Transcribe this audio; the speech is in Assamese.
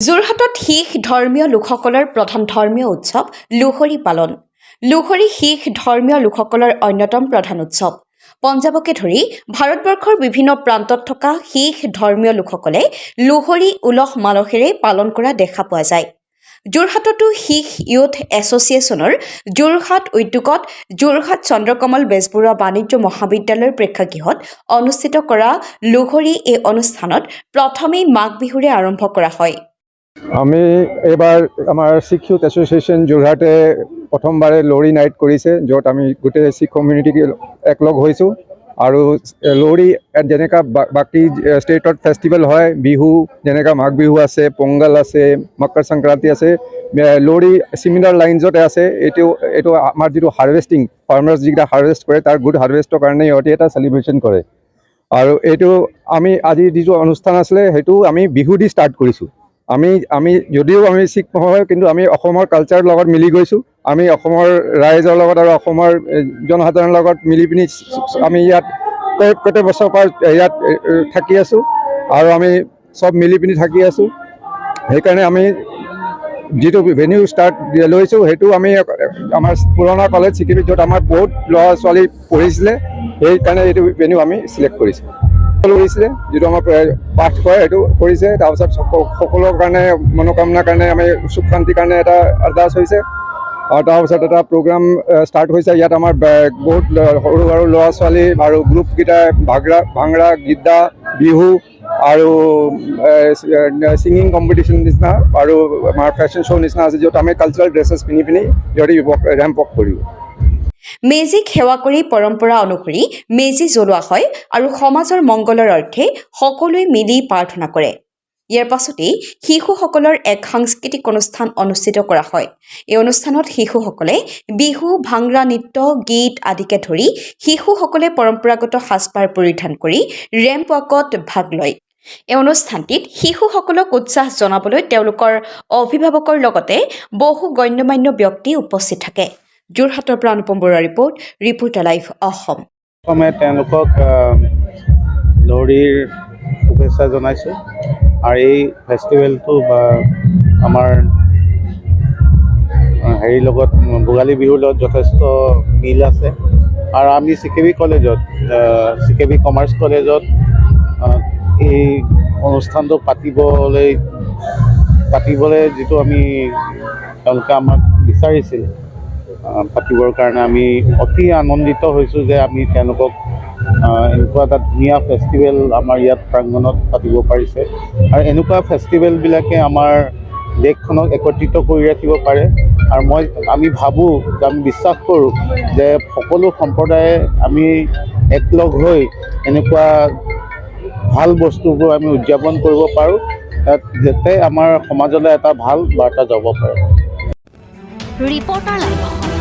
যোৰহাটত শিখ ধৰ্মীয় লোকসকলৰ প্ৰধান ধৰ্মীয় উৎসৱ লোহৰী পালন। লোহৰী শিখ ধৰ্মীয় লোকসকলৰ অন্যতম প্ৰধান উৎসৱ। পঞ্জাৱকে ধৰি ভাৰতবৰ্ষৰ বিভিন্ন প্ৰান্তত থকা শিখ ধৰ্মীয় লোকসকলে লোহৰী উলহ মালহেৰে পালন কৰা দেখা পোৱা যায়। যোৰহাটতো শিখ ইউথ এছ'চিয়েশ্যনৰ যোৰহাট উদ্যোগত যোৰহাট চন্দ্ৰকমল বেজবৰুৱা বাণিজ্য মহাবিদ্যালয়ৰ প্ৰেক্ষাগৃহত অনুষ্ঠিত কৰা লোহৰী এই অনুষ্ঠানত প্ৰথমেই মাঘ বিহুৰে আৰম্ভ কৰা হয়। আমি এবাৰ আমাৰ Sikh youth association যোৰহাটে প্ৰথমবাৰে Lohri night কৰিছে, য'ত আমি গোটেই শিখ কমিউনিটি একলগ হৈছোঁ। আৰু লোহৰী যেনেকুৱা বাকী ষ্টেটত ফেষ্টিভেল হয়, বিহু যেনেকুৱা মাঘ বিহু আছে, পোংগল আছে, মকৰ সংক্ৰান্তি আছে, লোহৰী চিমিলাৰ লাইনছতে আছে। এইটো আমাৰ যিটো হাৰ্ভেষ্টিং, ফাৰ্মাৰ্ছ যিকেইটা হাৰ্ভেষ্ট কৰে তাৰ গুড হাৰ্ভেষ্টৰ কাৰণে সিহঁতে এটা চেলিব্ৰেশ্যন কৰে। আৰু এইটো আমি আজি যিটো অনুষ্ঠান আছিলে সেইটো আমি বিহু দি ষ্টাৰ্ট কৰিছোঁ। আমি যদিও আমি শিখ নহয়, কিন্তু আমি অসমৰ কালচাৰৰ লগত মিলি গৈছোঁ। আমি অসমৰ ৰাইজৰ লগত আৰু অসমৰ জনসাধাৰণৰ লগত মিলি পিনি আমি ইয়াত প্ৰত্যেক বছৰৰ পৰা ইয়াত থাকি আছোঁ আৰু আমি চব মিলি পিনি থাকি আছোঁ। সেইকাৰণে আমি যিটো ভেনিউ ষ্টাৰ্ট লৈছোঁ সেইটো আমি আমাৰ পুৰণা কলেজ চিকিবি, য'ত আমাৰ বহুত ল'ৰা ছোৱালী পঢ়িছিলে, সেইকাৰণে এইটো ভেনিউ আমি চিলেক্ট কৰিছোঁ। কৰিছিলে যিটো আমাৰ পাঠ কৰে সেইটো কৰিছে। তাৰপিছত সকলোৰ কাৰণে মনোকামনাৰ কাৰণে আমি সুখ শান্তিৰ কাৰণে এটা আৰদাস হৈছে। আৰু তাৰপিছত এটা প্ৰগ্ৰাম ষ্টাৰ্ট হৈছে। ইয়াত আমাৰ বহুত সৰু সৰু ল'ৰা ছোৱালী আৰু গ্ৰুপকেইটাই ভাংৰা, গীদ্দা, বিহু আৰু ছিংগিং কম্পিটিশ্যন নিচিনা আৰু আমাৰ ফেশ্বন শ্ব' নিচিনা আছে, য'ত আমি কালচাৰেল ড্ৰেছেছ পিন্ধি পিনি সিহঁতি ৰেম্প ৱাক কৰিব। মেজিক সেৱা কৰি পৰম্পৰা অনুসৰি মেজি জ্বলোৱা হয় আৰু সমাজৰ মংগলৰ অৰ্থে সকলোৱে মিলি প্ৰাৰ্থনা কৰে। ইয়াৰ পাছতেই শিশুসকলৰ এক সাংস্কৃতিক অনুষ্ঠান অনুষ্ঠিত কৰা হয়। এই অনুষ্ঠানত শিশুসকলে বিহু, ভাংৰা নৃত্য, গীত আদিকে ধৰি শিশুসকলে পৰম্পৰাগত সাজপাৰ পৰিধান কৰি ৰেম্প ৱাকত ভাগ লয়। এই অনুষ্ঠানটিত শিশুসকলক উৎসাহ জনাবলৈ তেওঁলোকৰ অভিভাৱকৰ লগতে বহু গণ্যমান্য ব্যক্তি উপস্থিত থাকে। যোৰহাটৰ পৰা অনুপম বৰুৱাৰ ৰিপৰ্টাৰ লাইভ অসম। প্ৰথমে তেওঁলোকক লোহৰীৰ শুভেচ্ছা জনাইছোঁ। আৰু এই ফেষ্টিভেলটো বা আমাৰ হেৰিৰ লগত ভোগালী বিহুৰ লগত যথেষ্ট মিল আছে। আৰু আমি চিকেবি কলেজত, চিকেবি কমাৰ্চ কলেজত এই অনুষ্ঠানটো পাতিবলৈ যিটো আমি তেওঁলোকে আমাক বিচাৰিছিল পাতিবৰ কাৰণে, আমি অতি আনন্দিত হৈছোঁ যে আমি তেওঁলোকক এনেকুৱা এটা ধুনীয়া ফেষ্টিভেল আমাৰ ইয়াত প্ৰাংগণত পাতিব পাৰিছে। আৰু এনেকুৱা ফেষ্টিভেলবিলাকে আমাৰ দেশখনক একত্ৰিত কৰি ৰাখিব পাৰে। আৰু আমি ভাবোঁ, আমি বিশ্বাস কৰোঁ যে সকলো সম্প্ৰদায়ে আমি একলগ হৈ এনেকুৱা ভাল বস্তুবোৰ আমি উদযাপন কৰিব পাৰোঁ, যাতে আমাৰ সমাজলৈ এটা ভাল বাৰ্তা যাব পাৰে। Reporter live Assam.